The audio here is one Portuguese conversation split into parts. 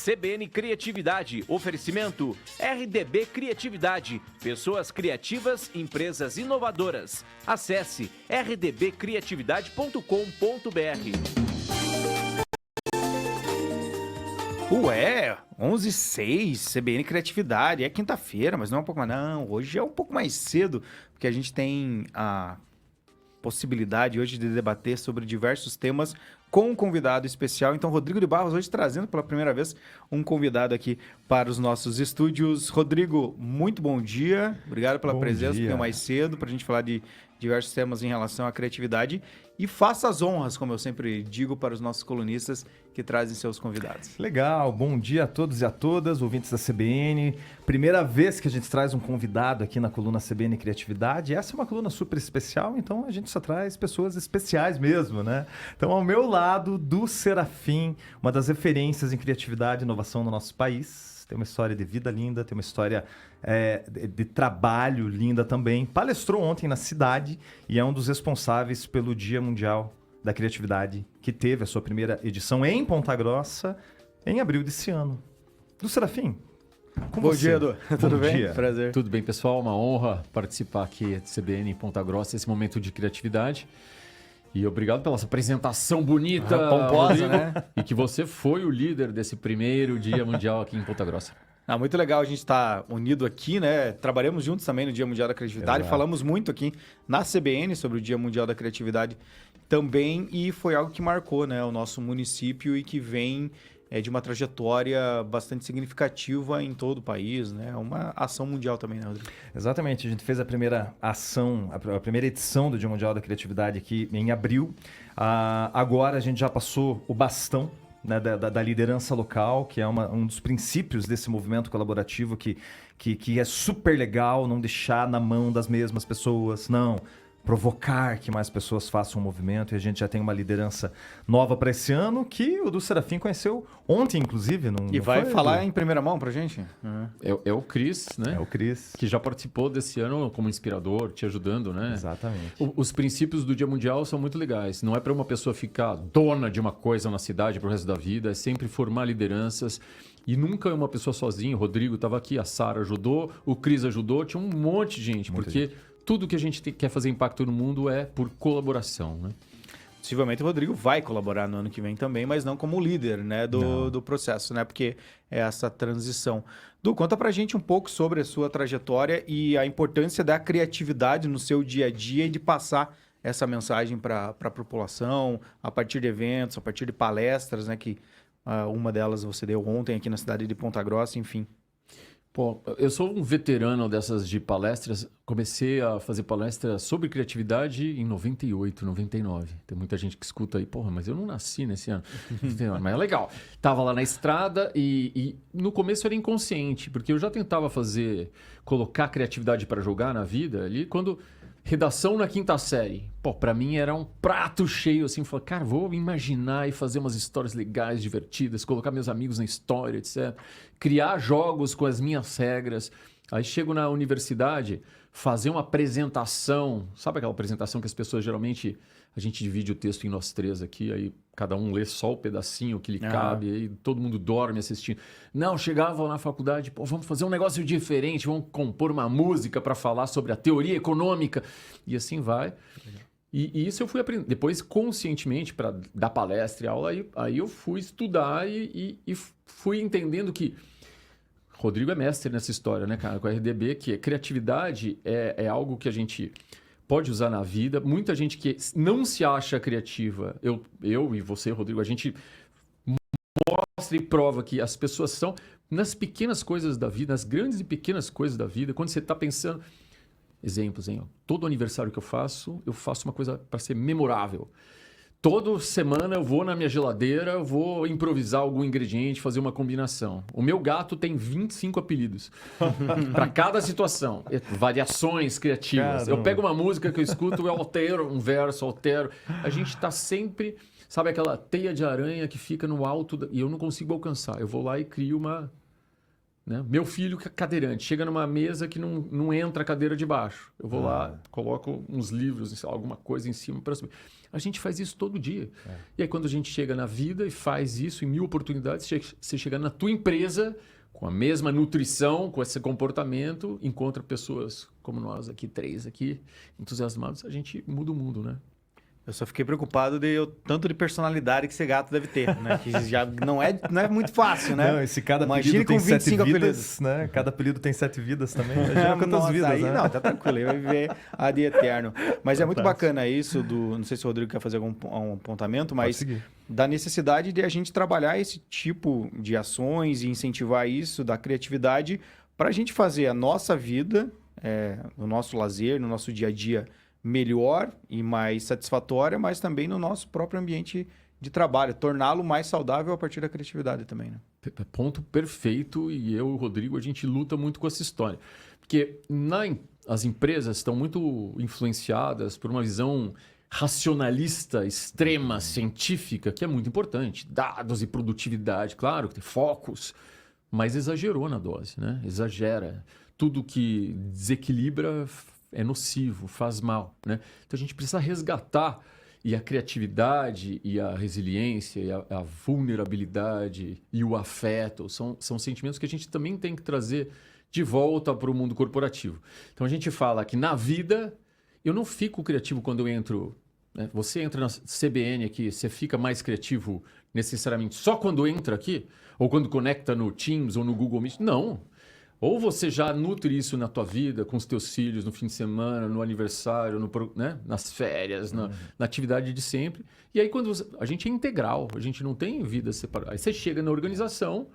CBN Criatividade. Oferecimento RDB Criatividade. Pessoas criativas, empresas inovadoras. Acesse rdbcriatividade.com.br. Ué, 11h06, CBN Criatividade. É quinta-feira, mas não é um pouco mais... Não, hoje é um pouco mais cedo, porque a gente tem a possibilidade hoje de debater sobre diversos temas com um convidado especial. Então, Rodrigo de Barros, hoje trazendo pela primeira vez um convidado aqui para os nossos estúdios. Rodrigo, muito bom dia. Obrigado pela presença, um pouco mais cedo, para a gente falar de diversos temas em relação à criatividade. E faça as honras, como eu sempre digo para os nossos colunistas que trazem seus convidados. Legal, bom dia a todos e a todas, ouvintes da CBN. Primeira vez que a gente traz um convidado aqui na coluna CBN Criatividade. Essa é uma coluna super especial, então a gente só traz pessoas especiais mesmo, né? Então, ao meu lado, do Serafim, uma das referências em criatividade e inovação no nosso país. Tem uma história de vida linda, tem uma história de trabalho linda também. Palestrou ontem na cidade e é um dos responsáveis pelo Dia Mundial da Criatividade, que teve a sua primeira edição em Ponta Grossa em abril desse ano. Do Serafim, com bom você. Dia, Edu. Tudo bem? Dia. Prazer. Tudo bem, pessoal? Uma honra participar aqui de CBN em Ponta Grossa, esse momento de criatividade. E obrigado pela essa apresentação bonita, pomposa, Rodrigo, né? E que você foi o líder desse primeiro Dia Mundial aqui em Ponta Grossa. Muito legal a gente estar unido aqui, né? Trabalhamos juntos também no Dia Mundial da Criatividade. Exato. Falamos muito aqui na CBN sobre o Dia Mundial da Criatividade também. E foi algo que marcou, né, o nosso município e que vem de uma trajetória bastante significativa em todo o país, né? Uma ação mundial também, né, Rodrigo? Exatamente, a gente fez a primeira ação, a primeira edição do Dia Mundial da Criatividade aqui em abril. Agora a gente já passou o bastão, né, da liderança local, que é um dos princípios desse movimento colaborativo que é super legal, não deixar na mão das mesmas pessoas, não. Provocar que mais pessoas façam um movimento, e a gente já tem uma liderança nova para esse ano, que o do Serafim conheceu ontem, inclusive. E vai falar em primeira mão pra gente? É o Cris, né? É o Cris. Que já participou desse ano como inspirador, te ajudando, né? Exatamente. Os princípios do Dia Mundial são muito legais. Não é para uma pessoa ficar dona de uma coisa na cidade pro resto da vida, é sempre formar lideranças. E nunca é uma pessoa sozinha. O Rodrigo estava aqui, a Sara ajudou, o Cris ajudou, tinha um monte de gente, porque tudo que a gente quer fazer impacto no mundo é por colaboração, né? Possivelmente o Rodrigo vai colaborar no ano que vem também, mas não como líder, né, do processo, né? Porque é essa transição. Du, conta pra gente um pouco sobre a sua trajetória e a importância da criatividade no seu dia a dia e de passar essa mensagem para a população, a partir de eventos, a partir de palestras, né? Que uma delas você deu ontem aqui na cidade de Ponta Grossa, enfim. Pô, eu sou um veterano dessas de palestras. Comecei a fazer palestra sobre criatividade em 98, 99. Tem muita gente que escuta aí, porra, mas eu não nasci nesse ano. Mas é legal. Tava lá na estrada e no começo era inconsciente, porque eu já tentava colocar criatividade para jogar na vida ali quando... Redação na quinta série. Pô, pra mim era um prato cheio, assim. Falei, cara, vou imaginar e fazer umas histórias legais, divertidas, colocar meus amigos na história, etc. Criar jogos com as minhas regras. Aí chego na universidade, fazer uma apresentação. Sabe aquela apresentação que as pessoas geralmente... A gente divide o texto em nós três aqui, aí cada um lê só o pedacinho que lhe cabe, aí todo mundo dorme assistindo. Não, chegava na faculdade, pô, vamos fazer um negócio diferente, vamos compor uma música para falar sobre a teoria econômica. E assim vai. E isso eu fui aprender. Depois, conscientemente, para dar palestra e aula, aí eu fui estudar e fui entendendo que Rodrigo é mestre nessa história, né, cara? Com a RDB, que criatividade é algo que a gente... pode usar na vida. Muita gente que não se acha criativa, eu e você, Rodrigo, a gente mostra e prova que as pessoas são nas pequenas coisas da vida, nas grandes e pequenas coisas da vida. Quando você está pensando... Exemplos, hein? Todo aniversário que eu faço uma coisa para ser memorável. Toda semana eu vou na minha geladeira, eu vou improvisar algum ingrediente, fazer uma combinação. O meu gato tem 25 apelidos para cada situação. Variações criativas. Caramba. Eu pego uma música que eu escuto, eu altero um verso, altero. A gente está sempre... Sabe aquela teia de aranha que fica no alto e eu não consigo alcançar. Eu vou lá e crio Né? Meu filho que é cadeirante, chega numa mesa que não entra a cadeira de baixo. Eu vou lá, coloco uns livros, alguma coisa em cima para subir. A gente faz isso todo dia. E aí quando a gente chega na vida e faz isso em 1000 oportunidades, você chega na tua empresa com a mesma nutrição, com esse comportamento, encontra pessoas como nós aqui, 3 aqui, entusiasmados, a gente muda o mundo, né? Eu só fiquei preocupado tanto de personalidade que esse gato deve ter, né? Que já não é muito fácil, né? Não, esse cada Imagine apelido tem com 7 25 vidas, né? Cada apelido tem 7 vidas também. Imagina quantas Nossa, vidas, aí, né? não, tá tranquilo, ele vai viver a de eterno. Mas é muito Fantástico. bacana isso não sei se o Rodrigo quer fazer algum apontamento, mas seguir. da necessidade de a gente trabalhar esse tipo de ações e incentivar isso da criatividade para a gente fazer a nossa vida, no nosso lazer, no nosso dia a dia melhor e mais satisfatória, mas também no nosso próprio ambiente de trabalho, torná-lo mais saudável a partir da criatividade também, né? Ponto perfeito, e eu e o Rodrigo, a gente luta muito com essa história. Porque as empresas estão muito influenciadas por uma visão racionalista, extrema, científica, que é muito importante. Dados e produtividade, claro, que tem focos, mas exagerou na dose, né? Exagera. Tudo que desequilibra é nocivo, faz mal, né? Então a gente precisa resgatar, e a criatividade e a resiliência e a vulnerabilidade e o afeto são sentimentos que a gente também tem que trazer de volta para o mundo corporativo. Então a gente fala que na vida eu não fico criativo quando eu entro, né? Você entra na CBN aqui, você fica mais criativo necessariamente só quando entra aqui? Ou quando conecta no Teams ou no Google Meet? Não. Ou você já nutre isso na tua vida, com os teus filhos, no fim de semana, no aniversário, né? Nas férias, na atividade de sempre. E aí, quando a gente é integral, a gente não tem vida separada. Aí você chega na organização,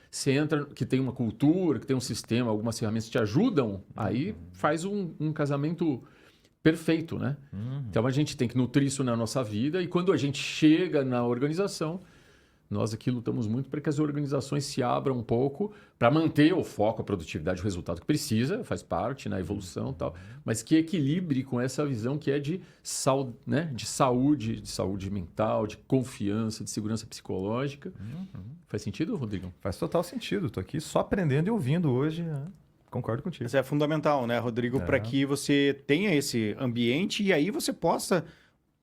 você entra, que tem uma cultura, que tem um sistema, algumas ferramentas que te ajudam, aí faz um casamento perfeito, né? Então, a gente tem que nutrir isso na nossa vida. E quando a gente chega na organização, nós aqui lutamos muito para que as organizações se abram um pouco para manter o foco, a produtividade, o resultado que precisa, faz parte na evolução e tal, mas que equilibre com essa visão que é de saúde mental, de confiança, de segurança psicológica. Faz sentido, Rodrigo? Faz total sentido. Tô aqui só aprendendo e ouvindo hoje. Né? Concordo contigo. Isso é fundamental, né, Rodrigo? Para que você tenha esse ambiente e aí você possa,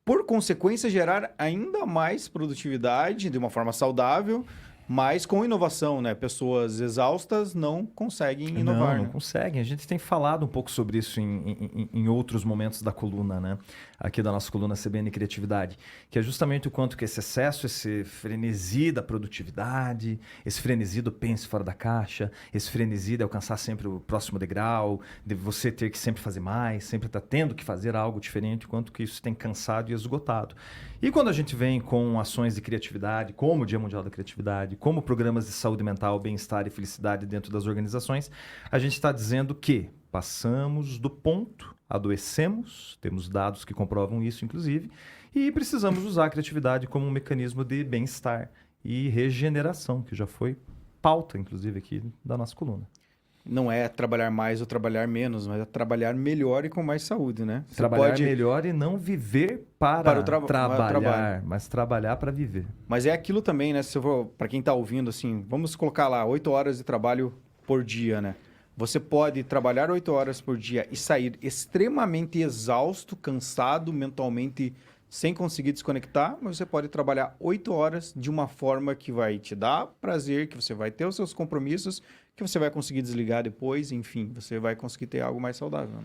por consequência, gerar ainda mais produtividade de uma forma saudável, mas com inovação, né? Pessoas exaustas não conseguem inovar. Não né? conseguem. A gente tem falado um pouco sobre isso em outros momentos da coluna, né? Aqui da nossa coluna CBN Criatividade, que é justamente o quanto que esse excesso, esse frenesi da produtividade, esse frenesi do pense fora da caixa, esse frenesi de alcançar sempre o próximo degrau, de você ter que sempre fazer mais, sempre estar tendo que fazer algo diferente, o quanto que isso tem cansado e esgotado. E quando a gente vem com ações de criatividade, como o Dia Mundial da Criatividade, como programas de saúde mental, bem-estar e felicidade dentro das organizações, a gente está dizendo que passamos do ponto, adoecemos, temos dados que comprovam isso, inclusive, e precisamos usar a criatividade como um mecanismo de bem-estar e regeneração, que já foi pauta, inclusive, aqui da nossa coluna. Não é trabalhar mais ou trabalhar menos, mas é trabalhar melhor e com mais saúde, né? Você trabalhar melhor e não viver para o trabalhar, mas trabalhar para viver. Mas é aquilo também, né? Se para quem está ouvindo, assim, vamos colocar lá 8 horas de trabalho por dia, né? Você pode trabalhar 8 horas por dia e sair extremamente exausto, cansado, mentalmente sem conseguir desconectar, mas você pode trabalhar 8 horas de uma forma que vai te dar prazer, que você vai ter os seus compromissos, que você vai conseguir desligar depois, enfim, você vai conseguir ter algo mais saudável. Né?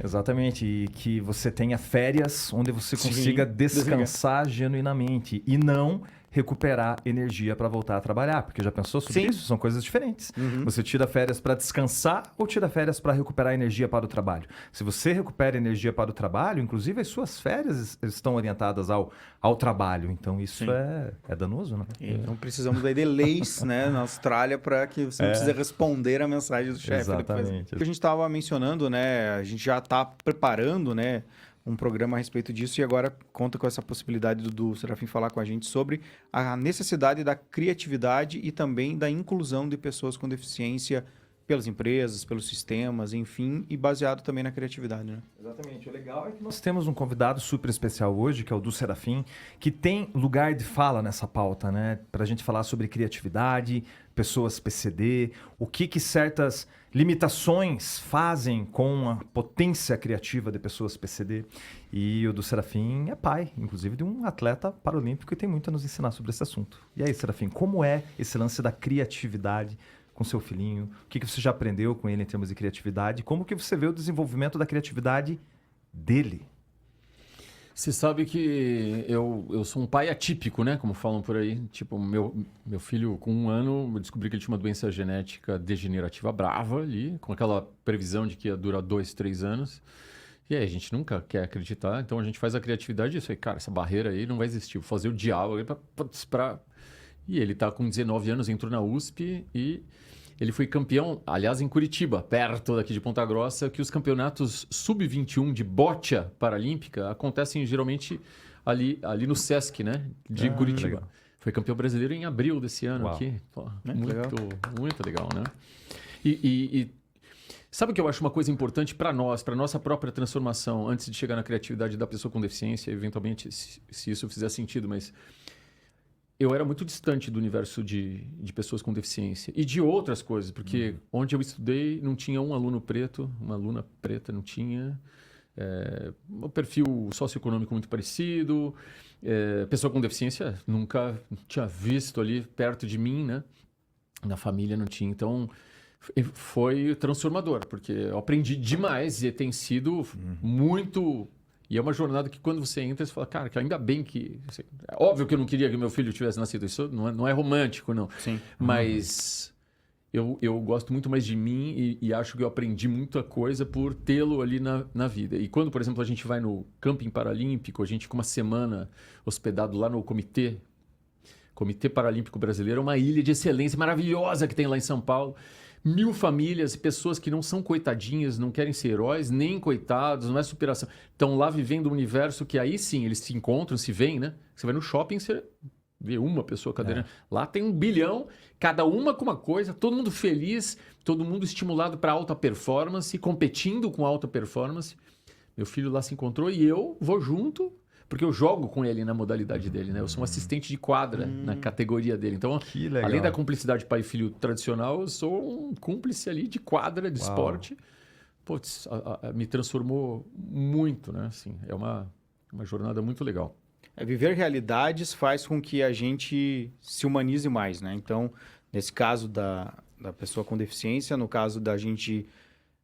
Exatamente, e que você tenha férias onde você consiga descansar genuinamente e não recuperar energia para voltar a trabalhar, porque já pensou sobre isso? São coisas diferentes. Você tira férias para descansar ou tira férias para recuperar energia para o trabalho? Se você recupera energia para o trabalho, inclusive as suas férias estão orientadas ao trabalho, então isso é danoso, né? Então precisamos aí de leis, né, na Austrália para que você não precise responder a mensagem do chefe. Exatamente. O que a gente estava mencionando, né, a gente já está preparando, né, um programa a respeito disso e agora conta com essa possibilidade do Serafim falar com a gente sobre a necessidade da criatividade e também da inclusão de pessoas com deficiência pelas empresas, pelos sistemas, enfim, e baseado também na criatividade, né? Exatamente. O legal é que nós temos um convidado super especial hoje, que é o Du Serafim, que tem lugar de fala nessa pauta, né? Para a gente falar sobre criatividade, pessoas PCD, o que certas limitações fazem com a potência criativa de pessoas PCD. E o Du Serafim é pai, inclusive, de um atleta paralímpico e tem muito a nos ensinar sobre esse assunto. E aí, Serafim, como é esse lance da criatividade com seu filhinho? O que você já aprendeu com ele em termos de criatividade? Como que você vê o desenvolvimento da criatividade dele? Você sabe que eu sou um pai atípico, né? Como falam por aí. Tipo, meu filho, com 1 ano, eu descobri que ele tinha uma doença genética degenerativa brava ali, com aquela previsão de que ia durar 2, 3 anos. E aí a gente nunca quer acreditar, então a gente faz a criatividade disso aí. Cara, essa barreira aí não vai existir. Vou fazer o diálogo pra... E ele tá com 19 anos, entrou na USP e ele foi campeão, aliás, em Curitiba, perto daqui de Ponta Grossa, que os campeonatos sub-21 de boccia paralímpica acontecem geralmente ali no Sesc, né? De Curitiba. Legal. Foi campeão brasileiro em abril desse ano. Uau. Aqui. Pô, Muito legal. muito legal, né? E sabe o que eu acho uma coisa importante para nós, para nossa própria transformação, antes de chegar na criatividade da pessoa com deficiência, eventualmente, se isso fizer sentido, mas eu era muito distante do universo de pessoas com deficiência e de outras coisas, porque onde eu estudei não tinha um aluno preto, uma aluna preta não tinha, um perfil socioeconômico muito parecido, pessoa com deficiência nunca tinha visto ali perto de mim, né? Na família não tinha, então foi transformador, porque eu aprendi demais e tem sido muito... E é uma jornada que quando você entra, você fala, cara, que ainda bem que... É óbvio que eu não queria que meu filho tivesse nascido. Isso não é romântico, não. Sim. Mas eu gosto muito mais de mim e acho que eu aprendi muita coisa por tê-lo ali na vida. E quando, por exemplo, a gente vai no camping paralímpico, a gente fica uma semana hospedado lá no Comitê Paralímpico Brasileiro, é uma ilha de excelência maravilhosa que tem lá em São Paulo. 1000 famílias, pessoas que não são coitadinhas, não querem ser heróis, nem coitados, não é superação. Estão lá vivendo um universo que aí sim, eles se encontram, se veem, né? Você vai no shopping, você vê uma pessoa cadeirante. Lá tem 1 bilhão, cada uma com uma coisa, todo mundo feliz, todo mundo estimulado para alta performance, competindo com alta performance. Meu filho lá se encontrou e eu vou junto, porque eu jogo com ele na modalidade dele, né? Eu sou um assistente de quadra na categoria dele. Então, além da cumplicidade pai e filho tradicional, eu sou um cúmplice ali de quadra, de esporte. Putz, me transformou muito, né? Assim, é uma jornada muito legal. Viver realidades faz com que a gente se humanize mais, né? Então, nesse caso da pessoa com deficiência, no caso da gente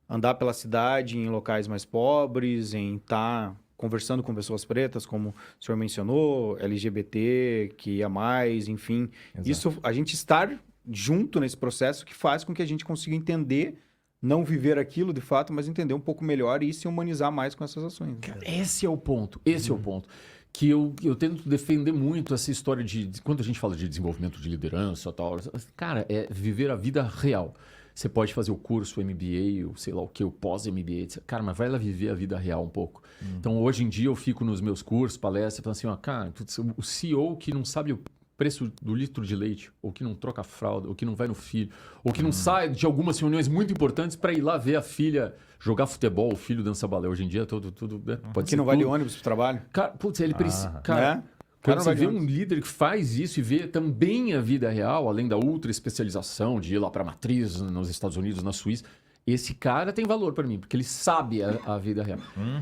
andar pela cidade em locais mais pobres, em estar conversando com pessoas pretas, como o senhor mencionou, LGBT, que ia mais, enfim. Exato. Isso, a gente estar junto nesse processo que faz com que a gente consiga entender, não viver aquilo de fato, mas entender um pouco melhor e se humanizar mais com essas ações. Cara, esse é o ponto, é o ponto. Que eu tento defender muito essa história de quando a gente fala de desenvolvimento de liderança e tal, cara, é viver a vida real. Você pode fazer o curso, o MBA, o sei lá o que, o pós-MBA. Cara, mas vai lá viver a vida real um pouco. Então, hoje em dia, eu fico nos meus cursos, palestras, falando assim, ó, cara, o CEO que não sabe o preço do litro de leite, ou que não troca fralda, ou que não vai no filho, ou que não sai de algumas reuniões muito importantes para ir lá ver a filha jogar futebol, o filho dança balé. Hoje em dia, tudo né? Pode Que ser não vai de tudo. ônibus pro trabalho? Cara, putz, ele precisa... Cara, Né? quando Cara, você vai vê de um líder que faz isso e vê também a vida real, além da ultra especialização de ir lá para a matriz nos Estados Unidos, na Suíça, esse cara tem valor para mim, porque ele sabe a vida real.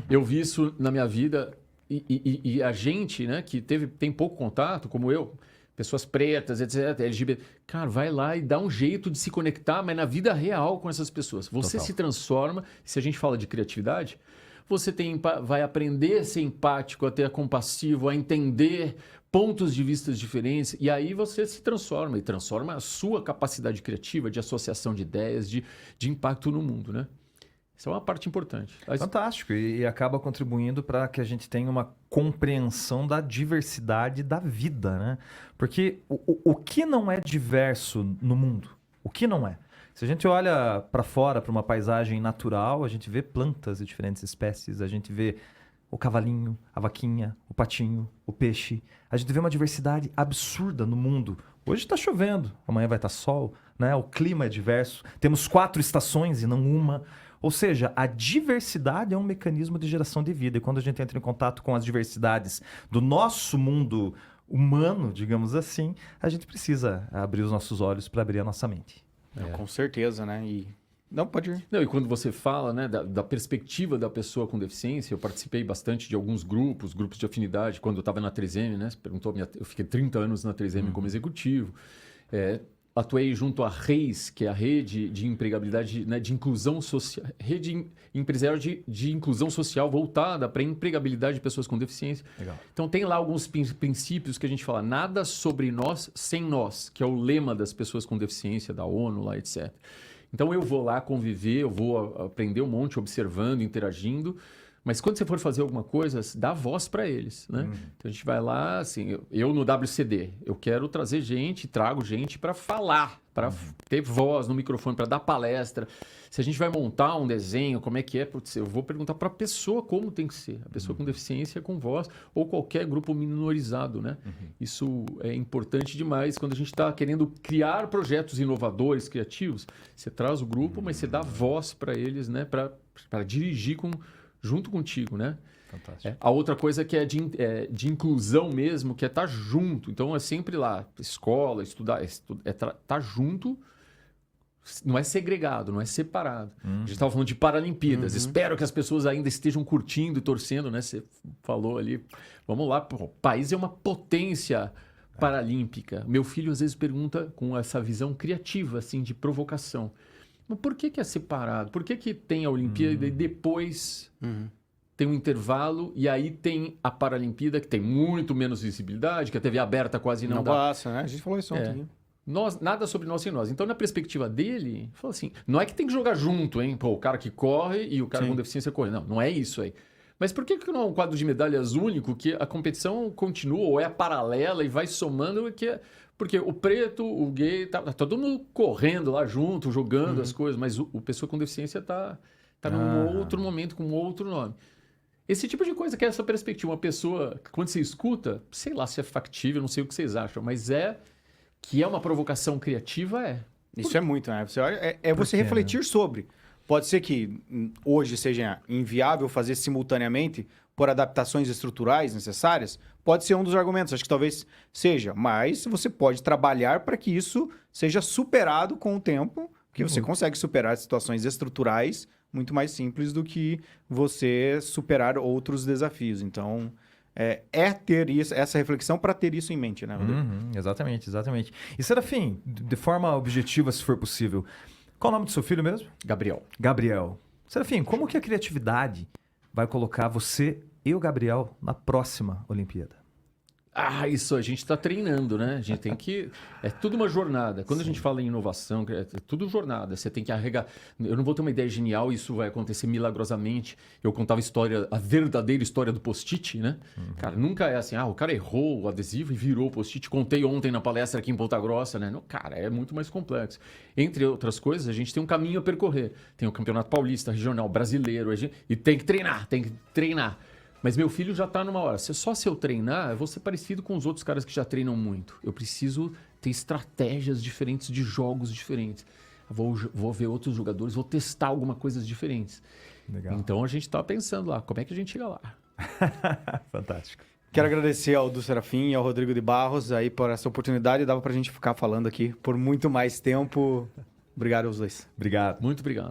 Eu vi isso na minha vida e a gente, né, que tem pouco contato, como eu, pessoas pretas, etc., LGBT, cara, vai lá e dá um jeito de se conectar, mas na vida real com essas pessoas. Você se transforma, se a gente fala de criatividade... Você vai aprender a ser empático, a ter compassivo, a entender pontos de vista diferentes. E aí você se transforma. E transforma a sua capacidade criativa de associação de ideias, de impacto no mundo, né? Isso é uma parte importante. Fantástico. E acaba contribuindo para que a gente tenha uma compreensão da diversidade da vida, né? Porque o que não é diverso no mundo? O que não é? Se a gente olha para fora, para uma paisagem natural, a gente vê plantas de diferentes espécies, a gente vê o cavalinho, a vaquinha, o patinho, o peixe. A gente vê uma diversidade absurda no mundo. Hoje está chovendo, amanhã vai estar sol, né? O clima é diverso. Temos 4 estações e não uma. Ou seja, a diversidade é um mecanismo de geração de vida. E quando a gente entra em contato com as diversidades do nosso mundo humano, digamos assim, a gente precisa abrir os nossos olhos para abrir a nossa mente. Com certeza, né? Não, pode ir. Não, e quando você fala, né, da perspectiva da pessoa com deficiência, eu participei bastante de alguns grupos de afinidade, quando eu estava na 3M, né? Você perguntou, eu fiquei 30 anos na 3M como executivo. Atuei junto à REIS, que é a rede de empregabilidade, né, de inclusão social, rede empresarial de inclusão social voltada para a empregabilidade de pessoas com deficiência. Legal. Então tem lá alguns princípios que a gente fala, nada sobre nós sem nós, que é o lema das pessoas com deficiência, da ONU, lá, etc. Então eu vou lá conviver, eu vou aprender um monte, observando, interagindo, mas quando você for fazer alguma coisa, dá voz para eles, né? Então a gente vai lá, assim, eu no WCD, eu quero trazer gente, trago gente para falar, para ter voz no microfone, para dar palestra. Se a gente vai montar um desenho, como é que é? Putz, eu vou perguntar para a pessoa como tem que ser. A pessoa com deficiência com voz ou qualquer grupo minorizado, né? Isso é importante demais quando a gente está querendo criar projetos inovadores, criativos. Você traz o grupo, mas você dá voz para eles, né? Para dirigir junto contigo, né? Fantástico. A outra coisa que é de inclusão mesmo, que é estar junto. Então, é sempre lá, escola, estudar, estar junto, não é segregado, não é separado. A gente estava falando de Paralimpíadas. Espero que as pessoas ainda estejam curtindo e torcendo, né? Você falou ali, vamos lá, o país é uma potência paralímpica. Meu filho às vezes pergunta com essa visão criativa, assim, de provocação. Mas por que é separado? Por que tem a Olimpíada e depois tem um intervalo e aí tem a Paralimpíada, que tem muito menos visibilidade, que a TV aberta quase não dá. Passa, né? A gente falou isso ontem. Nada sobre nós sem nós. Então, na perspectiva dele, ele falou assim, não é que tem que jogar junto, hein? Pô, o cara que corre e o cara com deficiência corre. Não é isso aí. Mas por que não é um quadro de medalhas único, que a competição continua ou é paralela e vai somando? Porque o preto, o gay, tá todo mundo correndo lá junto, jogando as coisas, mas o pessoa com deficiência tá num outro momento, com outro nome. Esse tipo de coisa que é essa perspectiva. Uma pessoa, quando você escuta, sei lá se é factível, não sei o que vocês acham, mas que é uma provocação criativa, Isso é muito, né? Você olha, você refletir sobre. Pode ser que hoje seja inviável fazer simultaneamente por adaptações estruturais necessárias. Pode ser um dos argumentos, acho que talvez seja. Mas você pode trabalhar para que isso seja superado com o tempo, porque você consegue superar situações estruturais muito mais simples do que você superar outros desafios. Então, ter essa reflexão para ter isso em mente, né, Rodrigo? Exatamente. E, Serafim, de forma objetiva, se for possível, qual o nome do seu filho mesmo? Gabriel. Serafim, como que a criatividade vai colocar você e o Gabriel na próxima Olimpíada? Isso a gente está treinando, né? A gente tem que... É tudo uma jornada. Quando a gente fala em inovação, é tudo jornada. Você tem que arregar... Eu não vou ter uma ideia genial e isso vai acontecer milagrosamente. Eu contava a verdadeira história do post-it, né? Cara, nunca é assim, o cara errou o adesivo e virou o post-it. Contei ontem na palestra aqui em Ponta Grossa, né? Não, cara, é muito mais complexo. Entre outras coisas, a gente tem um caminho a percorrer. Tem o Campeonato Paulista, Regional, Brasileiro, e tem que treinar. Mas meu filho já está numa hora. Só se eu treinar, eu vou ser parecido com os outros caras que já treinam muito. Eu preciso ter estratégias diferentes de jogos diferentes. Vou ver outros jogadores, vou testar algumas coisas diferentes. Legal. Então a gente está pensando lá, como é que a gente chega lá? Fantástico. Quero agradecer ao Du Serafim e ao Rodrigo de Barros aí por essa oportunidade. Dava para a gente ficar falando aqui por muito mais tempo. Obrigado aos dois. Obrigado. Muito obrigado.